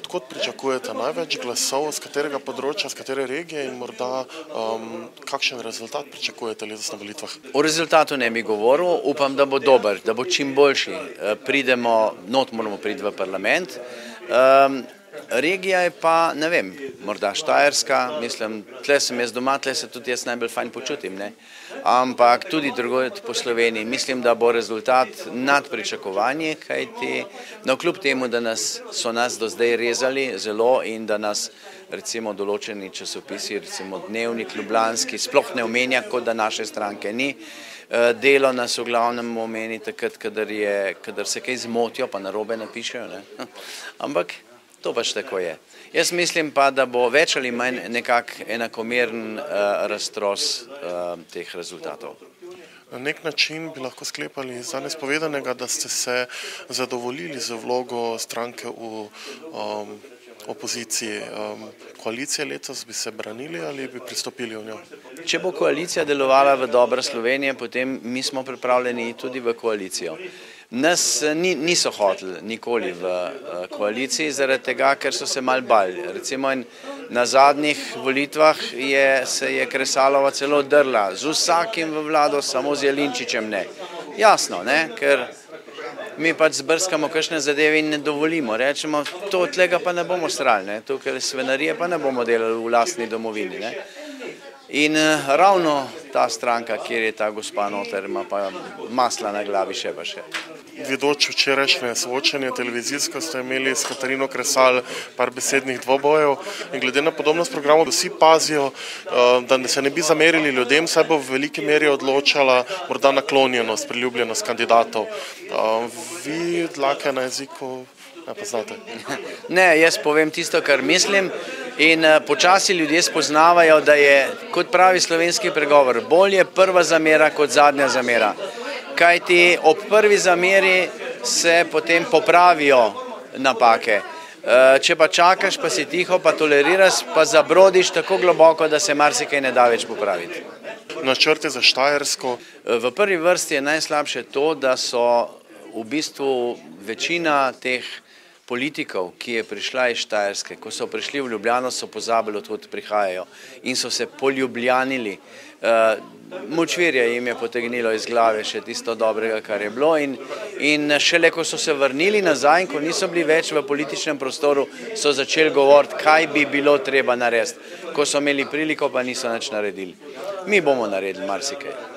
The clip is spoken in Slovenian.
odkot pričakujete največ glasov, z katerega področja, z katere regije in morda kakšen rezultat pričakujete letos na volitvah? O rezultatu ne bi govoril, upam, da bo dober, da bo čim boljši. Moramo priti v parlament. Regija je pa, ne vem, morda Štajerska, mislim, tle sem jaz doma, tle se tudi jaz najbolj fajn počutim, ne. Ampak tudi drugod po Sloveniji, mislim, da bo rezultat nad pričakovanje, kajti navkljub temu, da so nas do zdaj rezali zelo in da nas recimo določeni časopisi, recimo Dnevnik ljubljanski, sploh ne omenja, kot da naše stranke ni. Delo nas v glavnem omeni takrat, kadar se kaj zmotijo, pa narobe napišejo, ne. Ampak to pač tako je. Jaz mislim pa, da bo več ali manj nekak enakomeren raztros teh rezultatov. Na nek način bi lahko sklepali iz danes povedanega, da ste se zadovoljili z vlogo stranke v opoziciji. Koalicije letos bi se branili ali bi pristopili v njo? Če bo koalicija delovala v dobro Slovenije, potem mi smo pripravljeni tudi v koalicijo. Nas niso hoteli nikoli v koaliciji, zaradi tega, ker so se malo bali. Recimo na zadnjih volitvah se je Kresalova celo drla, z vsakim v vlado, samo z Jelinčičem ne. Jasno, ne, ker mi pač zbrskamo kakšne zadeve in ne dovolimo. Rečemo, tega pa ne bomo strali, ne, tukaj svinjarije pa ne bomo delali v lastni domovini, ne. In ravno ta stranka, kjer je ta gospa noter, ima pa masla na glavi še pa še. Vedoč včerajšnje soočenje televizijsko ste imeli s Katarino Kresal par besednih dvobojev in glede na podobnost programov vsi pazijo, da se ne bi zamerili ljudem, saj bo v veliki meri odločala morda naklonjenost, priljubljenost kandidatov. Vi dlake na jeziku ne poznate? Ne, jaz povem tisto, kar mislim in počasi ljudje spoznavajo, da je, kot pravi slovenski pregovor, bolje prva zamera kot zadnja zamera. Kajti ob prvi zameri se potem popravijo napake. Če pa čakaš, pa si tiho, pa toleriraš, pa zabrodiš tako globoko, da se marsikaj ne da več popraviti. Načrti za Štajersko? V prvi vrsti je najslabše to, da so v bistvu večina teh politikov, ki je prišla iz Štajerske, ko so prišli v Ljubljano, so pozabili, odkud prihajajo in so se poljubljanili. Močvirje jim je potegnilo iz glave še tisto dobrega, kar je bilo in šele, ko so se vrnili nazaj in ko niso bili več v političnem prostoru, so začeli govoriti, kaj bi bilo treba narediti. Ko so imeli priliko, pa niso nič naredili. Mi bomo naredili marsikaj.